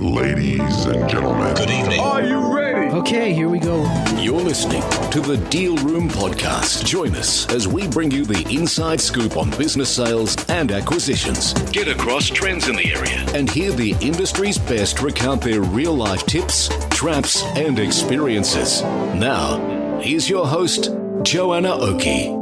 Ladies and gentlemen, Good evening. are you ready? Okay, here we go. You're listening to the Deal Room Podcast. Join us as we bring you the inside scoop on business sales and acquisitions. Get across trends in the area and hear the industry's best recount their real-life tips, traps, and experiences. Now, here's your host, Joanna Oakey.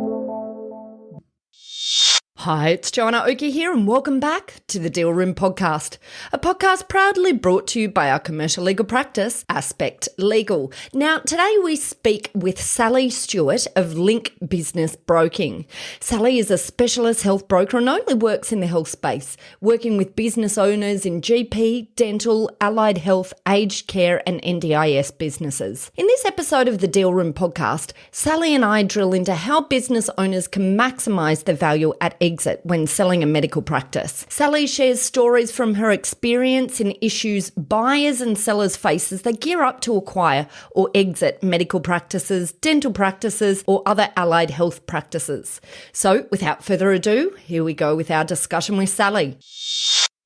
Hi, it's Joanna Oakey here and welcome back to the Deal Room Podcast, a podcast proudly brought to you by our commercial legal practice, Aspect Legal. Now, today we speak with Sally Stuart of Link Business Broking. Sally is a specialist health broker and only works in the health space, working with business owners in GP, dental, allied health, aged care and NDIS businesses. In this episode of the Deal Room Podcast, Sally and I drill into how business owners can maximise their value at exit when selling a medical practice. Sally shares stories from her experience in issues buyers and sellers face as they gear up to acquire or exit medical practices, dental practices, or other allied health practices. So, without further ado, here we go with our discussion with Sally.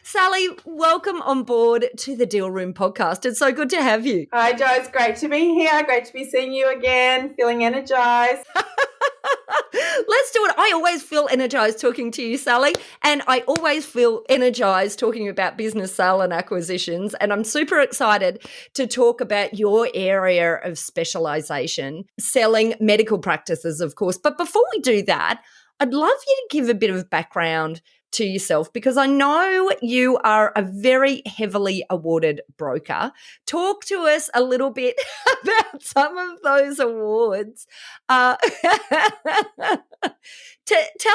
Sally, welcome on board to the Deal Room Podcast. It's so good to have you. Hi, Jo. It's great to be here. Great to be seeing you again. Feeling energized. Let's do it. I always feel energized talking to you, Sally, and I always feel energized talking about business sale and acquisitions, and I'm super excited to talk about your area of specialization, selling medical practices, of course. But before we do that, I'd love you to give a bit of background to yourself because I know you are a very heavily awarded broker. Talk to us a little bit about some of those awards. Tell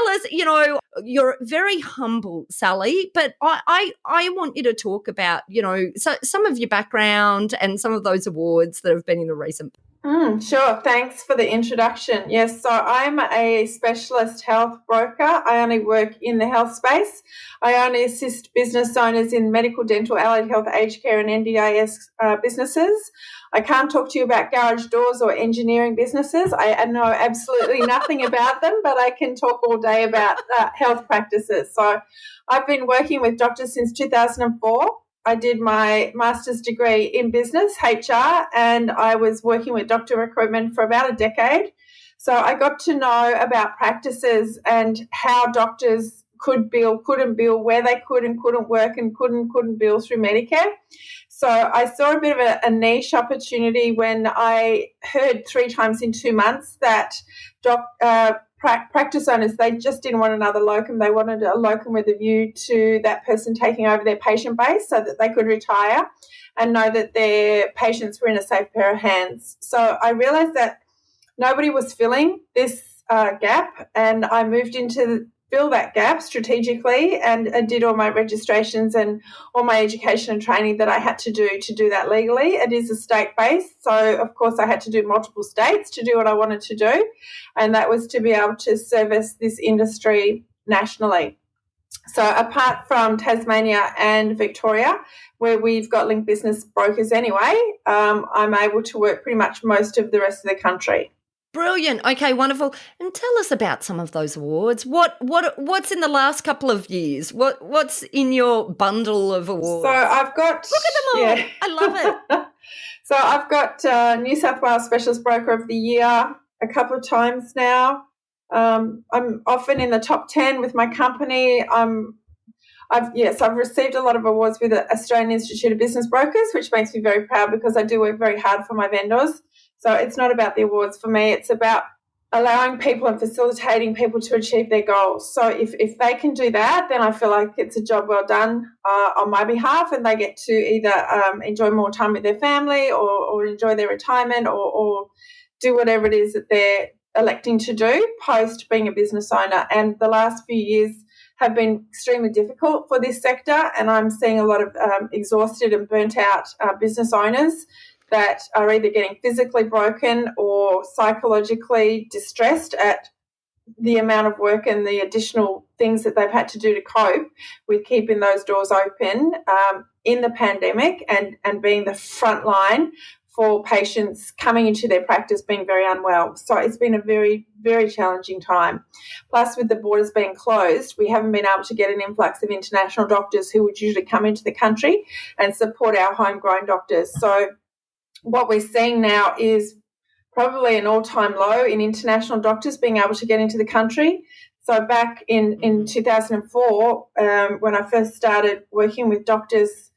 us, you're very humble, Sally, but I want you to talk about, some of your background and some of those awards that have been in the recent. Sure. Thanks for the introduction. Yes, so I'm a specialist health broker. I only work in the health space. I only assist business owners in medical, dental, allied health, aged care and NDIS businesses. I can't talk to you about garage doors or engineering businesses. I know absolutely nothing about them, but I can talk all day about health practices. So I've been working with doctors since 2004. I did my master's degree in business, HR, and I was working with doctor recruitment for about a decade. So I got to know about practices and how doctors could bill, couldn't bill, where they could and couldn't work and couldn't bill through Medicare. So I saw a bit of a niche opportunity when I heard 3 times in 2 months that practice owners, they just didn't want another locum. They wanted a locum with a view to that person taking over their patient base so that they could retire and know that their patients were in a safe pair of hands. So I realised that nobody was filling this gap, and I moved into fill that gap strategically and did all my registrations and all my education and training that I had to do that legally. It is a state-based, so of course I had to do multiple states to do what I wanted to do, and that was to be able to service this industry nationally. So apart from Tasmania and Victoria, where we've got Link Business Brokers anyway, I'm able to work pretty much most of the rest of the country. Brilliant. Okay, wonderful. And tell us about some of those awards. What's in the last couple of years? What's in your bundle of awards? So I've got... Look at them all. Yeah. I love it. So I've got New South Wales Specialist Broker of the Year a couple of times now. I'm often in the top 10 with my company. I've received a lot of awards with the Australian Institute of Business Brokers, which makes me very proud because I do work very hard for my vendors. So it's not about the awards for me. It's about allowing people and facilitating people to achieve their goals. So if they can do that, then I feel like it's a job well done on my behalf, and they get to either enjoy more time with their family or enjoy their retirement or do whatever it is that they're electing to do post being a business owner. And the last few years have been extremely difficult for this sector, and I'm seeing a lot of exhausted and burnt out business owners that are either getting physically broken or psychologically distressed at the amount of work and the additional things that they've had to do to cope with keeping those doors open in the pandemic and being the front line for patients coming into their practice being very unwell. So it's been a very, very challenging time. Plus, with the borders being closed, we haven't been able to get an influx of international doctors who would usually come into the country and support our homegrown doctors. So what we're seeing now is probably an all-time low in international doctors being able to get into the country. So back in 2004, when I first started working with doctors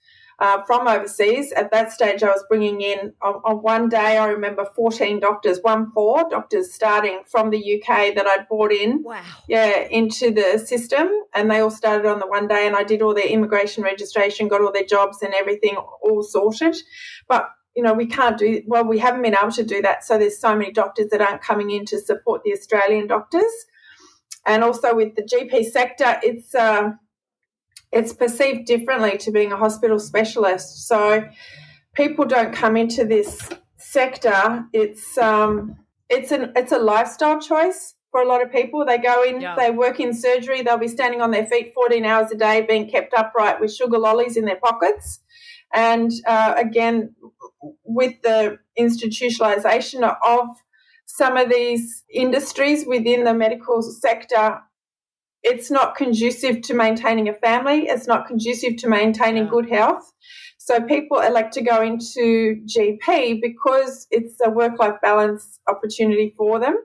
from overseas, at that stage I was bringing in, on one day I remember 14 doctors, 14 doctors starting from the UK that I'd brought in into the system, and they all started on the one day, and I did all their immigration registration, got all their jobs and everything all sorted. But we haven't been able to do that, so there's so many doctors that aren't coming in to support the Australian doctors. And also with the GP sector, it's perceived differently to being a hospital specialist. So people don't come into this sector. It's a lifestyle choice for a lot of people. They go in, they work in surgery, they'll be standing on their feet 14 hours a day being kept upright with sugar lollies in their pockets. And again, with the institutionalisation of some of these industries within the medical sector, it's not conducive to maintaining a family. It's not conducive to maintaining good health. So people elect to go into GP because it's a work-life balance opportunity for them.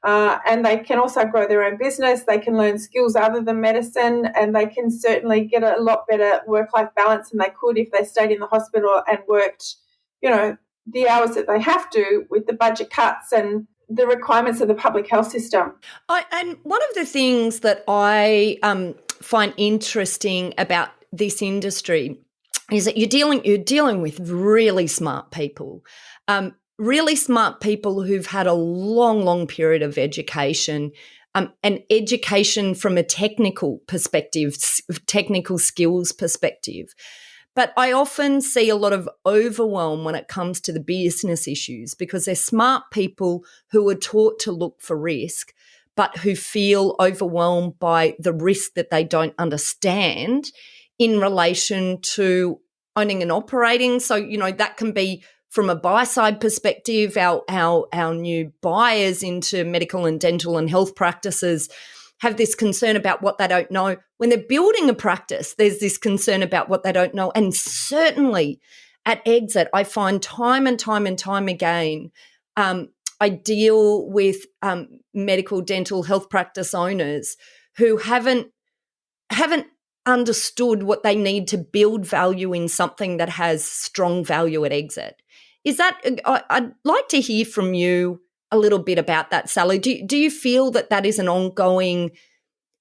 And they can also grow their own business. They can learn skills other than medicine, and they can certainly get a lot better work-life balance than they could if they stayed in the hospital and worked, the hours that they have to with the budget cuts and the requirements of the public health system. And one of the things that I find interesting about this industry is that you're dealing with really smart people, who've had a long, long period of education, and education from a technical perspective, technical skills perspective. But I often see a lot of overwhelm when it comes to the business issues, because they're smart people who are taught to look for risk, but who feel overwhelmed by the risk that they don't understand in relation to owning and operating. So, that can be from a buy-side perspective, our new buyers into medical and dental and health practices have this concern about what they don't know. When they're building a practice, there's this concern about what they don't know. And certainly at exit, I find time and time and time again, I deal with medical, dental, health practice owners who haven't understood what they need to build value in something that has strong value at exit. I'd like to hear from you a little bit about that, Sally. Do you feel that is an ongoing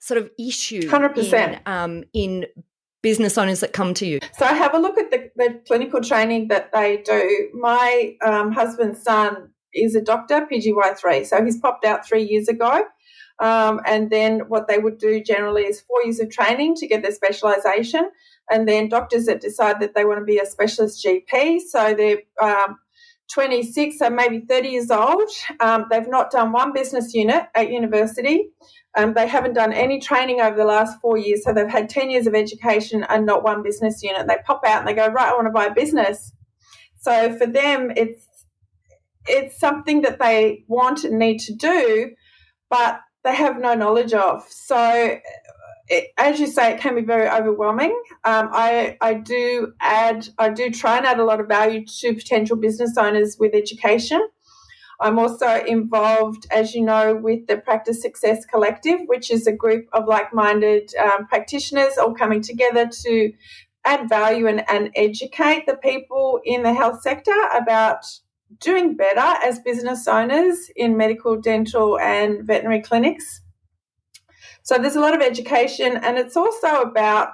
sort of issue 100%. In business owners that come to you? So I have a look at the clinical training that they do. My husband's son is a doctor, PGY3, so he's popped out 3 years ago. And then what they would do generally is 4 years of training to get their specialisation, and then doctors that decide that they want to be a specialist GP, so they're 26, so maybe 30 years old. They've not done one business unit at university. They haven't done any training over the last 4 years, so they've had 10 years of education and not one business unit. They pop out and they go, right, I want to buy a business. So for them, it's something that they want and need to do, but they have no knowledge of. So as you say, it can be very overwhelming. I do try and add a lot of value to potential business owners with education. I'm also involved, as you know, with the Practice Success Collective, which is a group of like-minded practitioners all coming together to add value and educate the people in the health sector about doing better as business owners in medical, dental and veterinary clinics. So there's a lot of education, and it's also about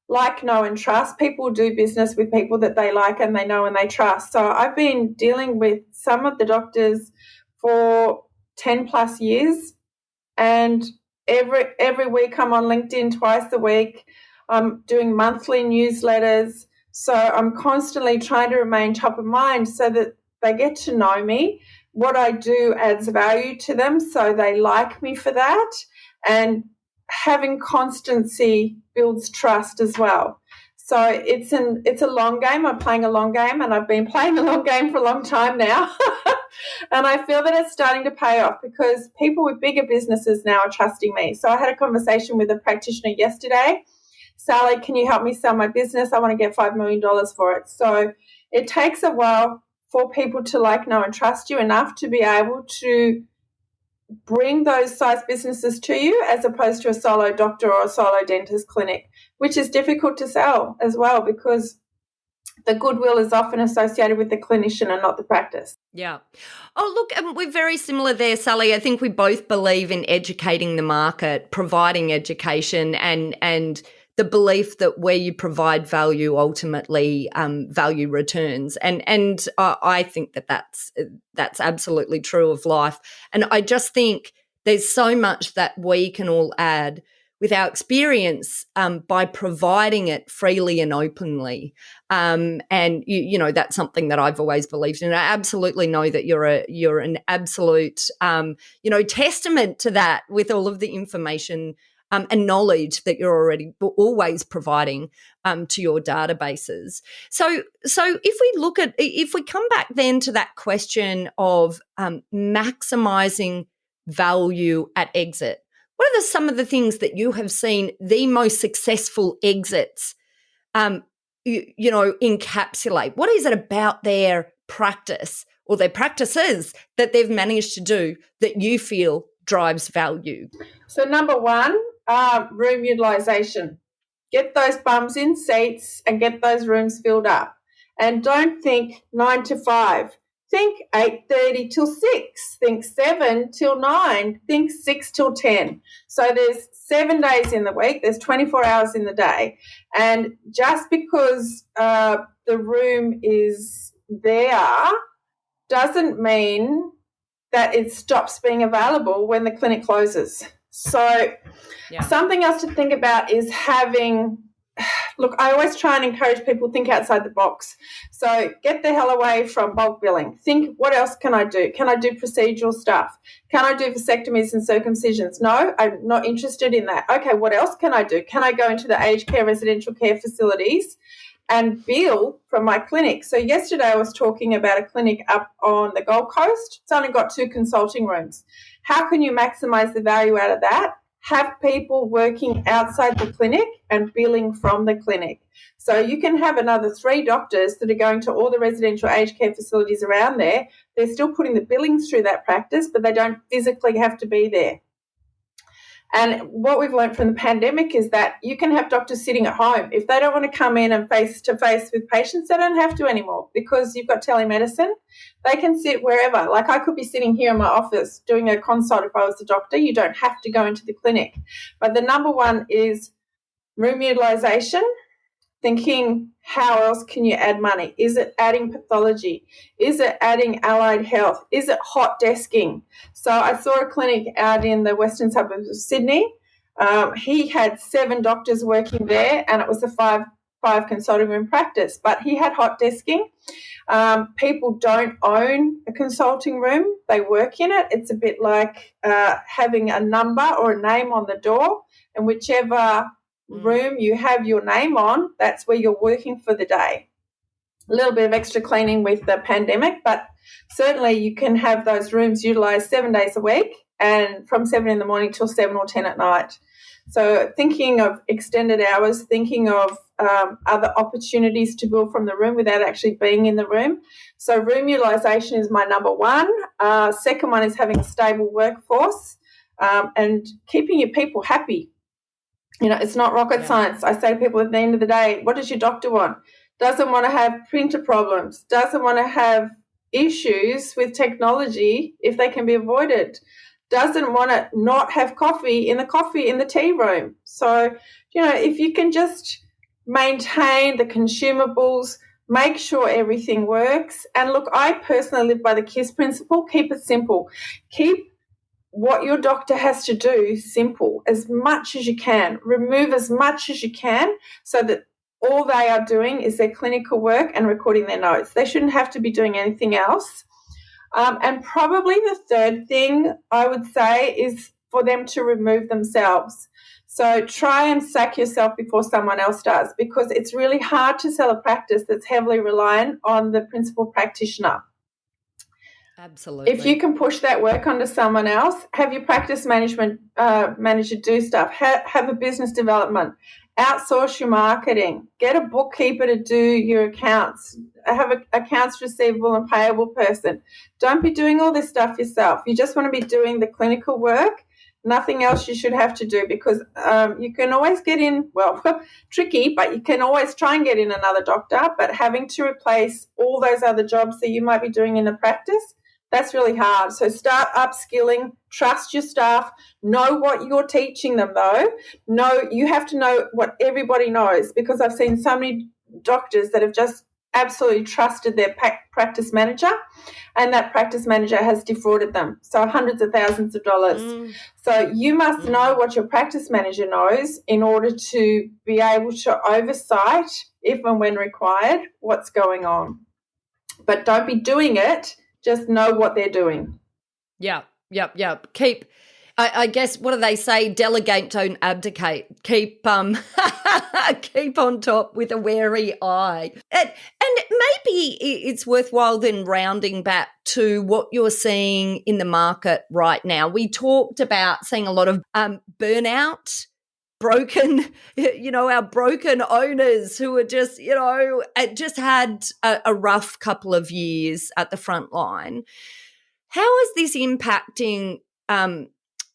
like, know and trust. People do business with people that they like and they know and they trust. So I've been dealing with some of the doctors for 10 plus years, and every week I'm on LinkedIn twice a week. I'm doing monthly newsletters. So I'm constantly trying to remain top of mind so that they get to know me. What I do adds value to them, so they like me for that. And having constancy builds trust as well. So it's a long game. I'm playing a long game, and I've been playing a long game for a long time now. And I feel that it's starting to pay off because people with bigger businesses now are trusting me. So I had a conversation with a practitioner yesterday. Sally, can you help me sell my business? I want to get $5 million for it. So it takes a while for people to know and trust you enough to be able to bring those size businesses to you, as opposed to a solo doctor or a solo dentist clinic, which is difficult to sell as well because the goodwill is often associated with the clinician and not the practice. Yeah. Oh, look, we're very similar there, Sally. I think we both believe in educating the market, providing education, and the belief that where you provide value, ultimately value returns. And I think that's absolutely true of life. And I just think there's so much that we can all add with our experience by providing it freely and openly. And you know, that's something that I've always believed in. I absolutely know that you're an absolute testament to that, with all of the information and knowledge that you're always providing to your databases. So if we come back then to that question of maximising value at exit, what are some of the things that you have seen the most successful exits encapsulate? What is it about their practice or their practices that they've managed to do that you feel drives value? So number one, room utilisation. Get those bums in seats and get those rooms filled up. And don't think 9 to 5. Think 8:30 till 6. Think 7 till 9. Think 6 till 10. So there's 7 days in the week. There's 24 hours in the day. And just because the room is there doesn't mean that it stops being available when the clinic closes. So something else to think about is look, I always try and encourage people to think outside the box. So get the hell away from bulk billing. Think, what else can I do? Can I do procedural stuff? Can I do vasectomies and circumcisions? No, I'm not interested in that. Okay, what else can I do? Can I go into the aged care, residential care facilities and bill from my clinic? So yesterday I was talking about a clinic up on the Gold Coast. It's only got 2 consulting rooms. How can you maximise the value out of that? Have people working outside the clinic and billing from the clinic. So you can have another 3 doctors that are going to all the residential aged care facilities around there. They're still putting the billings through that practice, but they don't physically have to be there. And what we've learned from the pandemic is that you can have doctors sitting at home. If they don't want to come in and face-to-face with patients, they don't have to anymore because you've got telemedicine. They can sit wherever. Like I could be sitting here in my office doing a consult if I was a doctor. You don't have to go into the clinic. But the number one is room utilisation, thinking how else can you add money? Is it adding pathology? Is it adding allied health? Is it hot desking? So I saw a clinic out in the western suburbs of Sydney. He had 7 doctors working there and it was a five consulting room practice, but he had hot desking. People don't own a consulting room. They work in it. It's a bit like having a number or a name on the door, and whichever room you have your name on, that's where you're working for the day. A little bit of extra cleaning with the pandemic, but certainly you can have those rooms utilised 7 days a week and from 7 in the morning till 7 or 10 at night. So thinking of extended hours, thinking of other opportunities to bill from the room without actually being in the room. So room utilisation is my number one. Second one is having a stable workforce and keeping your people happy. You know, it's not rocket science. I say to people at the end of the day, what does your doctor want? Doesn't want to have printer problems, doesn't want to have issues with technology if they can be avoided, doesn't want to not have coffee in the tea room. So, you know, if you can just maintain the consumables, make sure everything works. And look, I personally live by the KISS principle. Keep it simple. Keep what your doctor has to do simple as much as you can. Remove as much as you can so that all they are doing is their clinical work and recording their notes. They shouldn't have to be doing anything else. And probably the third thing I would say is for them to remove themselves. So try and sack yourself before someone else does, because it's really hard to sell a practice that's heavily reliant on the principal practitioner. Absolutely. If you can push that work onto someone else, have your practice management manager do stuff, have a business development, outsource your marketing, get a bookkeeper to do your accounts, have an accounts receivable and payable person. Don't be doing all this stuff yourself. You just want to be doing the clinical work. Nothing else you should have to do, because you can always get in, well, tricky, but you can always try and get in another doctor, but having to replace all those other jobs that you might be doing in the practice, that's really hard. So start upskilling, trust your staff, know what you're teaching them though. You have to know what everybody knows, because I've seen so many doctors that have just absolutely trusted their practice manager, and that practice manager has defrauded them. So hundreds of thousands of dollars. So you must know what your practice manager knows in order to be able to oversight, if and when required, what's going on. But don't be doing it. Just know what they're doing. Yep. Keep, I guess, what do they say? Delegate, don't abdicate. Keep keep on top with a wary eye. And maybe it's worthwhile then rounding back to what you're seeing in the market right now. We talked about seeing a lot of burnout, broken, our broken owners who are just, just had a rough couple of years at the front line. How is this impacting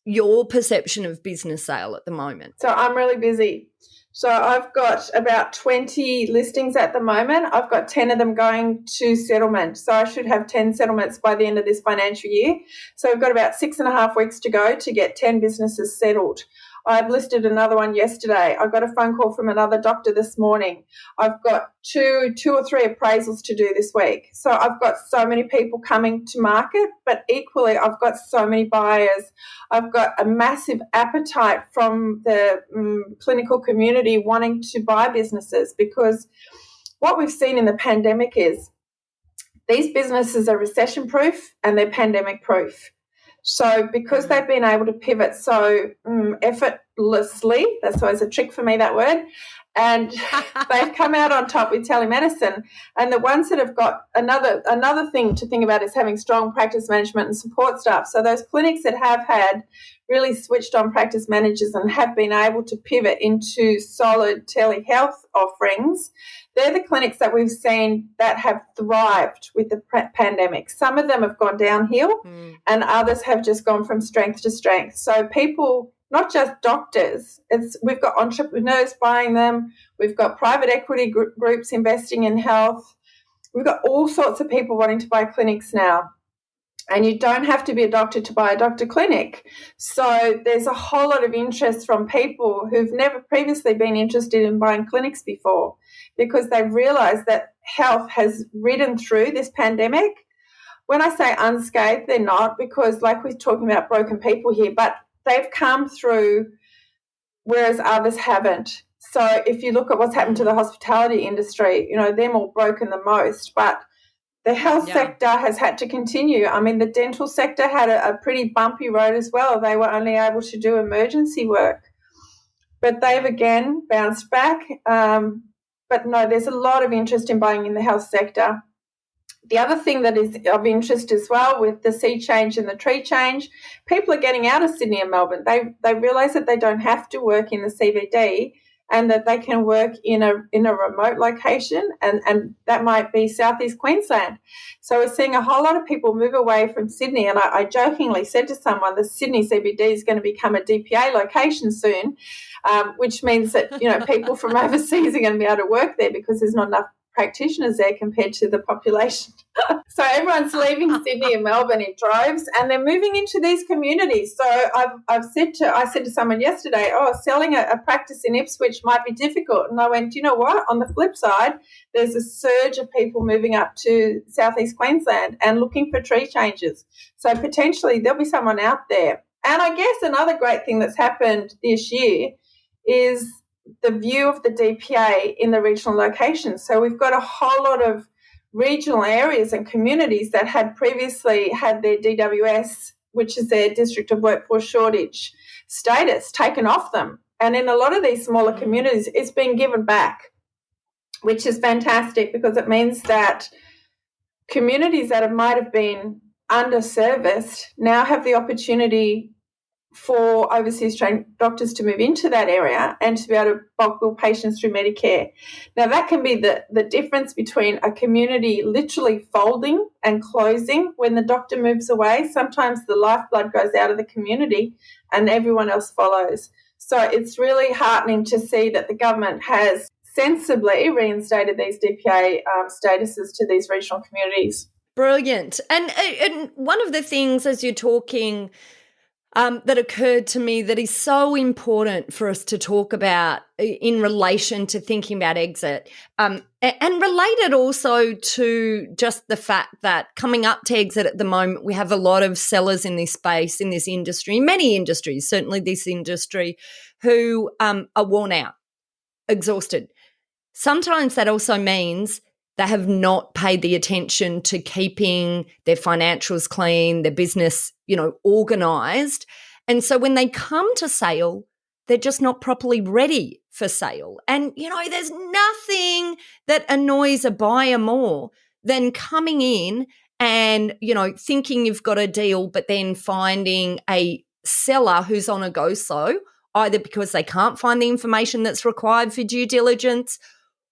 your perception of business sale at the moment? So I'm really busy. So I've got about 20 listings at the moment. I've got 10 of them going to settlement. So I should have 10 settlements by the end of this financial year. So I've got about 6.5 weeks to go to get 10 businesses settled. I've listed another one yesterday. I got a phone call from another doctor this morning. I've got two or three appraisals to do this week. So I've got so many people coming to market, but equally I've got so many buyers. I've got a massive appetite from the clinical community wanting to buy businesses, because what we've seen in the pandemic is these businesses are recession-proof and they're pandemic-proof. So because they've been able to pivot so effortlessly, that's always a trick for me, that word, and they've come out on top with telemedicine. And the ones that have got another thing to think about is having strong practice management and support staff. So those clinics that have had really switched on practice managers and have been able to pivot into solid telehealth offerings, they're the clinics that we've seen that have thrived with the pandemic. Some of them have gone downhill and others have just gone from strength to strength. So people, not just doctors, we've got entrepreneurs buying them, we've got private equity groups investing in health, we've got all sorts of people wanting to buy clinics now. And you don't have to be a doctor to buy a doctor clinic. So there's a whole lot of interest from people who've never previously been interested in buying clinics before, because they've realised that health has ridden through this pandemic. When I say unscathed, they're not, because like we're talking about broken people here, but they've come through whereas others haven't. So if you look at what's happened to the hospitality industry, they're more broken than most, but the health sector has had to continue. I mean, the dental sector had a pretty bumpy road as well. They were only able to do emergency work. But they've again bounced back. But no, there's a lot of interest in buying in the health sector. The other thing that is of interest as well with the sea change and the tree change, people are getting out of Sydney and Melbourne. They realise that they don't have to work in the CBD, and that they can work in a remote location, and that might be southeast Queensland. So we're seeing a whole lot of people move away from Sydney, and I jokingly said to someone, the Sydney CBD is going to become a DPA location soon, which means that people from overseas are going to be able to work there because there's not enough practitioners there compared to the population. So everyone's leaving Sydney and Melbourne in droves, and they're moving into these communities. So I said to someone yesterday, selling a practice in Ipswich might be difficult. And I went, do you know what? On the flip side, there's a surge of people moving up to southeast Queensland and looking for tree changes. So potentially there'll be someone out there. And I guess another great thing that's happened this year is the view of the DPA in the regional locations. So we've got a whole lot of regional areas and communities that had previously had their DWS, which is their District of Workforce Shortage status, taken off them. And in a lot of these smaller communities, it's been given back, which is fantastic because it means that communities that might have been underserviced now have the opportunity for overseas trained doctors to move into that area and to be able to bulk bill patients through Medicare. Now, that can be the difference between a community literally folding and closing when the doctor moves away. Sometimes the lifeblood goes out of the community and everyone else follows. So it's really heartening to see that the government has sensibly reinstated these DPA statuses to these regional communities. Brilliant. And one of the things as you're talking that occurred to me that is so important for us to talk about in relation to thinking about exit, and related also to just the fact that coming up to exit at the moment, we have a lot of sellers in this space, in this industry, many industries, certainly this industry, who are worn out, exhausted. Sometimes that also means they have not paid the attention to keeping their financials clean, their business, organised. And so when they come to sale, they're just not properly ready for sale. And, there's nothing that annoys a buyer more than coming in and, thinking you've got a deal, but then finding a seller who's on a go-slow, either because they can't find the information that's required for due diligence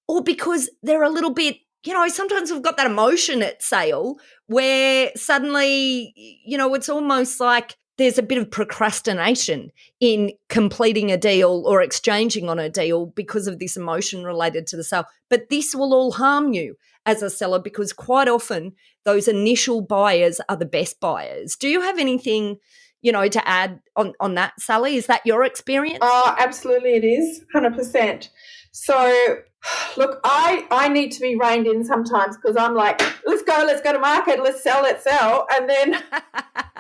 or because they're a little bit, sometimes we've got that emotion at sale where suddenly, it's almost like there's a bit of procrastination in completing a deal or exchanging on a deal because of this emotion related to the sale. But this will all harm you as a seller because quite often those initial buyers are the best buyers. Do you have anything, to add on that, Sally? Is that your experience? Oh, absolutely it is, 100%. So, look, I need to be reined in sometimes because I'm like, let's go to market, let's sell. And then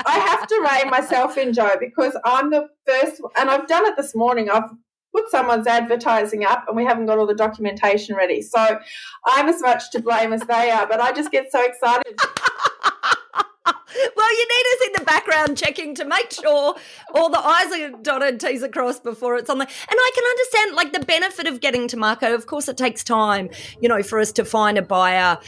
I have to rein myself in, Jo, because I'm the first, and I've done it this morning. I've put someone's advertising up and we haven't got all the documentation ready. So I'm as much to blame as they are, but I just get so excited. Well, you need us in the background checking to make sure all the I's are dotted, T's are crossed before it's on there. And I can understand, the benefit of getting to market. Of course, it takes time, for us to find a buyer.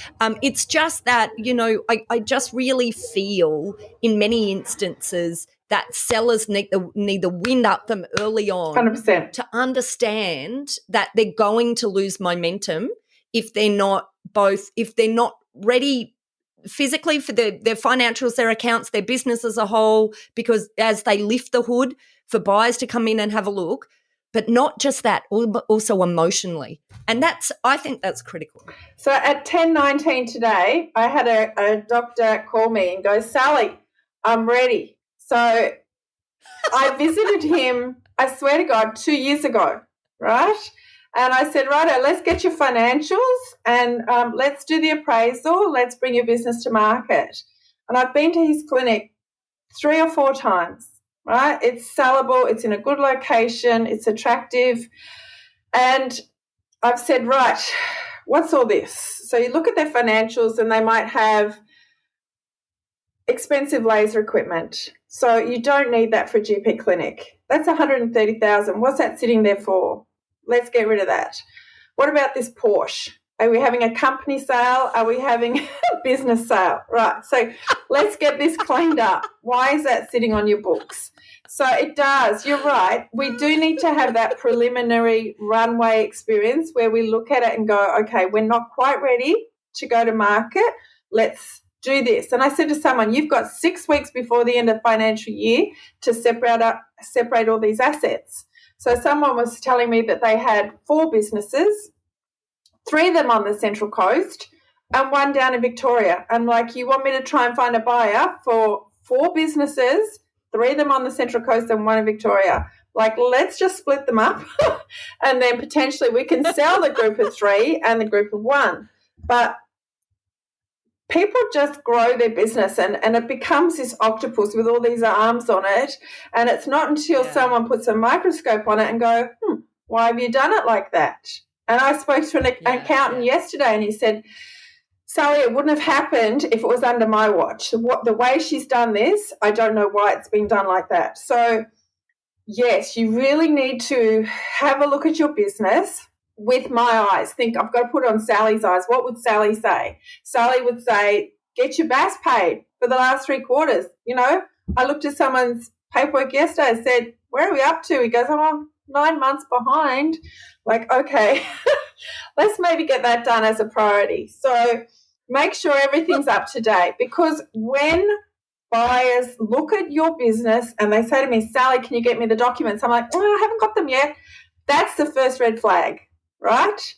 It's just that, I just really feel in many instances that sellers need the wind up them early on 100%. to understand that they're going to lose momentum if they're not ready physically for their financials, their accounts, their business as a whole, because as they lift the hood for buyers to come in and have a look, but not just that, but also emotionally. And I think that's critical. So at 10:19 today, I had a doctor call me and go, Sally, I'm ready. So I visited him, I swear to God, 2 years ago, right? And I said, righto, let's get your financials and let's do the appraisal. Let's bring your business to market. And I've been to his clinic 3 or 4 times, right? It's sellable. It's in a good location. It's attractive. And I've said, right, what's all this? So you look at their financials and they might have expensive laser equipment. So you don't need that for a GP clinic. That's $130,000. What's that sitting there for? Let's get rid of that. What about this Porsche? Are we having a company sale? Are we having a business sale? Right. So let's get this cleaned up. Why is that sitting on your books? So it does. You're right. We do need to have that preliminary runway experience where we look at it and go, okay, we're not quite ready to go to market. Let's do this. And I said to someone, you've got 6 weeks before the end of the financial year to separate all these assets. So someone was telling me that they had 4 businesses, 3 of them on the Central Coast and 1 down in Victoria. I'm like, you want me to try and find a buyer for 4 businesses, 3 of them on the Central Coast and 1 in Victoria? Like, let's just split them up and then potentially we can sell the group of 3 and the group of 1. But people just grow their business and it becomes this octopus with all these arms on it. And it's not until someone puts a microscope on it and go, why have you done it like that? And I spoke to an accountant yesterday and he said, Sally, it wouldn't have happened if it was under my watch. The way she's done this, I don't know why it's been done like that. So yes, you really need to have a look at your business with my eyes. Think, I've got to put it on Sally's eyes. What would Sally say? Sally would say, get your BAS paid for the last 3 quarters. You know, I looked at someone's paperwork yesterday and said, where are we up to? He goes, oh, 9 months behind. Like, okay, let's maybe get that done as a priority. So make sure everything's up to date, because when buyers look at your business and they say to me, Sally, can you get me the documents? I'm like, oh, I haven't got them yet. That's the first red flag, right?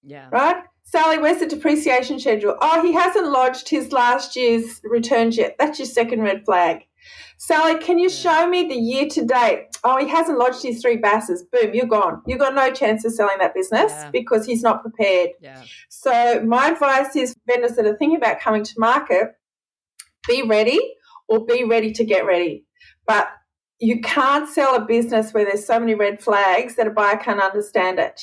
Yeah. Right? Sally, where's the depreciation schedule? Oh, he hasn't lodged his last year's returns yet. That's your second red flag. Sally, can you show me the year to date? Oh, he hasn't lodged his 3 BASs. Boom, you're gone. You've got no chance of selling that business because he's not prepared. Yeah. So my advice is, vendors that are thinking about coming to market, be ready or be ready to get ready. But you can't sell a business where there's so many red flags that a buyer can't understand it.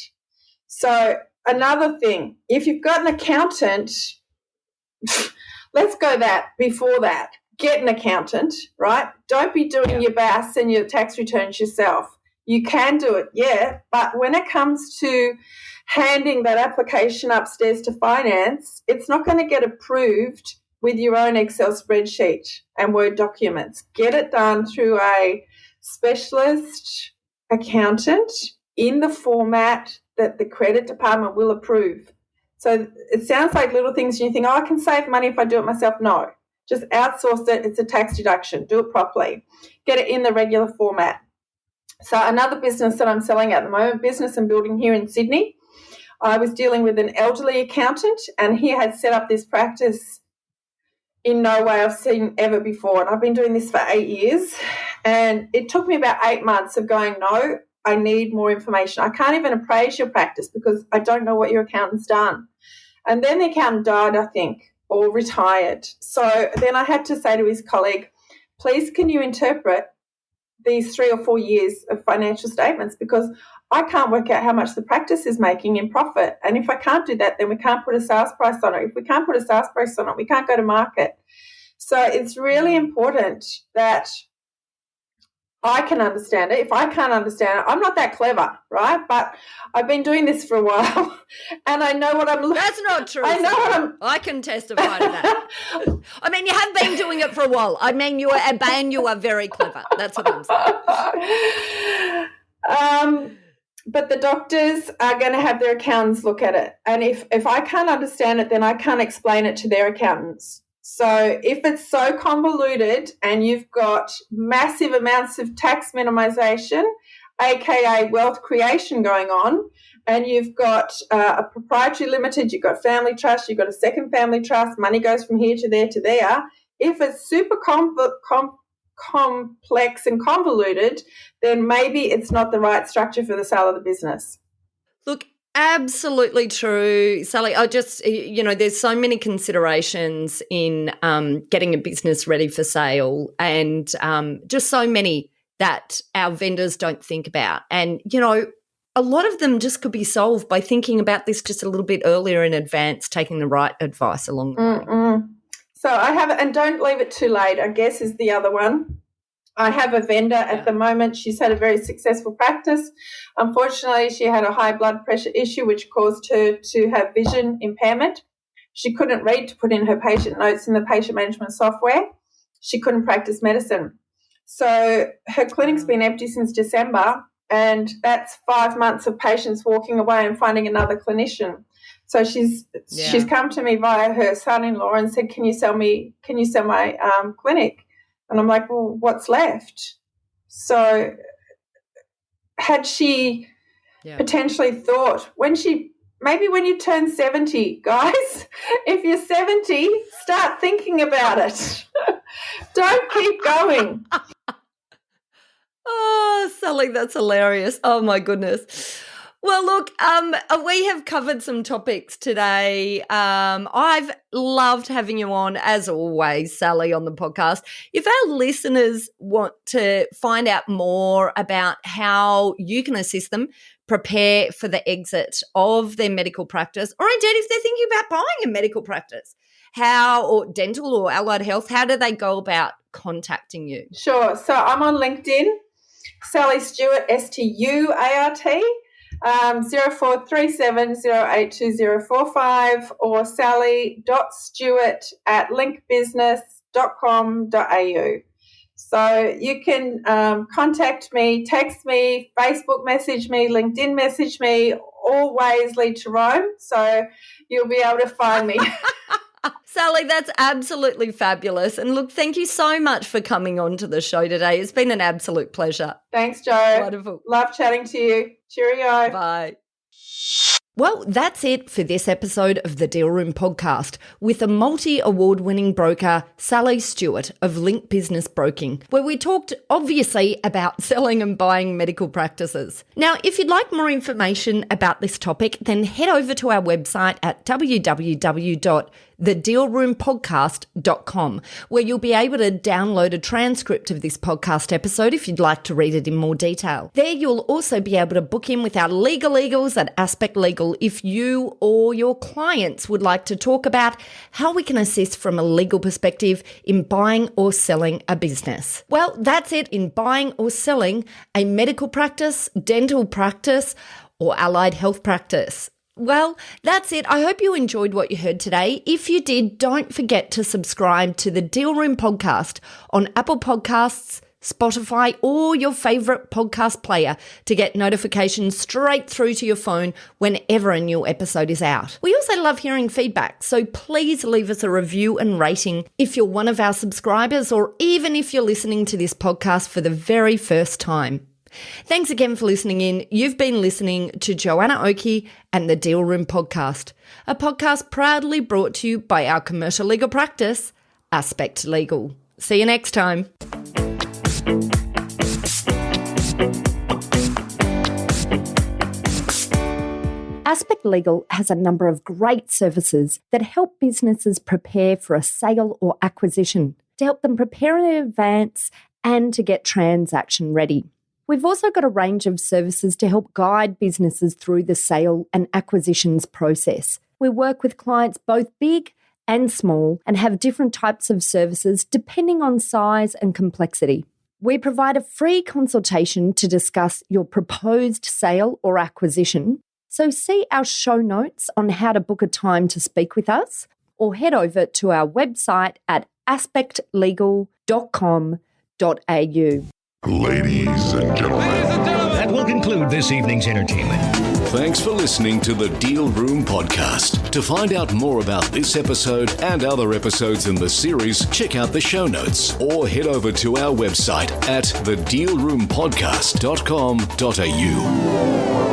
So another thing, if you've got an accountant, let's go that before that. Get an accountant, right? Don't be doing your BAS and your tax returns yourself. You can do it, yeah, but when it comes to handing that application upstairs to finance, it's not going to get approved with your own Excel spreadsheet and Word documents. Get it done through a specialist accountant in the format that the credit department will approve. So it sounds like little things and you think, oh, I can save money if I do it myself. No, just outsource it. It's a tax deduction. Do it properly. Get it in the regular format. So another business that I'm selling at the moment, business and building here in Sydney, I was dealing with an elderly accountant and he had set up this practice in no way I've seen ever before. And I've been doing this for 8 years. And it took me about 8 months of going, no, I need more information. I can't even appraise your practice because I don't know what your accountant's done. And then the accountant died, I think, or retired. So then I had to say to his colleague, please can you interpret these 3 or 4 years of financial statements, because I can't work out how much the practice is making in profit. And if I can't do that, then we can't put a sales price on it. If we can't put a sales price on it, we can't go to market. So it's really important that I can understand it. If I can't understand it, I'm not that clever, right? But I've been doing this for a while and I know what I'm looking. That's not true. I know what I'm. I can testify to that. I mean, you have been doing it for a while. I mean, you are very clever. That's what I'm saying. But the doctors are going to have their accountants look at it. And if I can't understand it, then I can't explain it to their accountants. So if it's so convoluted and you've got massive amounts of tax minimisation, aka wealth creation going on, and you've got a proprietary limited, you've got family trust, you've got a second family trust, money goes from here to there, if it's super complex and convoluted, then maybe it's not the right structure for the sale of the business. Look, absolutely true, Sally. I just, there's so many considerations in getting a business ready for sale, and just so many that our vendors don't think about. And, a lot of them just could be solved by thinking about this just a little bit earlier in advance, taking the right advice along the way. So I have, and don't leave it too late, I guess, is the other one. I have a vendor at the moment. She's had a very successful practice. Unfortunately, she had a high blood pressure issue which caused her to have vision impairment. She couldn't read to put in her patient notes in the patient management software. She couldn't practice medicine. So her clinic's been empty since December, and that's 5 months of patients walking away and finding another clinician. So she's come to me via her son-in-law and said, can you sell my clinic? And I'm like, well, what's left? So had she potentially thought, when you turn 70, guys, if you're 70, start thinking about it. Don't keep going. Oh, Sally, that's hilarious. Oh, my goodness. Well, look, we have covered some topics today. I've loved having you on, as always, Sally, on the podcast. If our listeners want to find out more about how you can assist them prepare for the exit of their medical practice, or indeed if they're thinking about buying a medical practice, or dental or allied health, how do they go about contacting you? Sure. So I'm on LinkedIn. Sally Stuart, Stuart, 0437082045 or sally.stewart@linkbusiness.com.au. So you can contact me, text me, Facebook message me, LinkedIn message me, all ways lead to Rome. So you'll be able to find me. Sally, that's absolutely fabulous. And look, thank you so much for coming on to the show today. It's been an absolute pleasure. Thanks, Jo. Wonderful. Love chatting to you. Cheerio. Bye. Well, that's it for this episode of the Deal Room podcast with the multi-award-winning broker Sally Stuart of Link Business Broking, where we talked obviously about selling and buying medical practices. Now, if you'd like more information about this topic, then head over to our website at www.thedealroompodcast.com, where you'll be able to download a transcript of this podcast episode if you'd like to read it in more detail. There you'll also be able to book in with our legal eagles at Aspect Legal if you or your clients would like to talk about how we can assist from a legal perspective in buying or selling a business. Well, that's it in buying or selling a medical practice, dental practice, or allied health practice. Well, that's it. I hope you enjoyed what you heard today. If you did, don't forget to subscribe to the Deal Room podcast on Apple Podcasts, Spotify, or your favourite podcast player to get notifications straight through to your phone whenever a new episode is out. We also love hearing feedback, so please leave us a review and rating if you're one of our subscribers or even if you're listening to this podcast for the very first time. Thanks again for listening in. You've been listening to Joanna Oakey and the Deal Room podcast, a podcast proudly brought to you by our commercial legal practice, Aspect Legal. See you next time. Aspect Legal has a number of great services that help businesses prepare for a sale or acquisition, to help them prepare in advance and to get transaction ready. We've also got a range of services to help guide businesses through the sale and acquisitions process. We work with clients both big and small and have different types of services depending on size and complexity. We provide a free consultation to discuss your proposed sale or acquisition. So see our show notes on how to book a time to speak with us, or head over to our website at aspectlegal.com.au. Ladies and gentlemen. That will conclude this evening's entertainment. Thanks for listening to the Deal Room podcast. To find out more about this episode and other episodes in the series, check out the show notes or head over to our website at thedealroompodcast.com.au.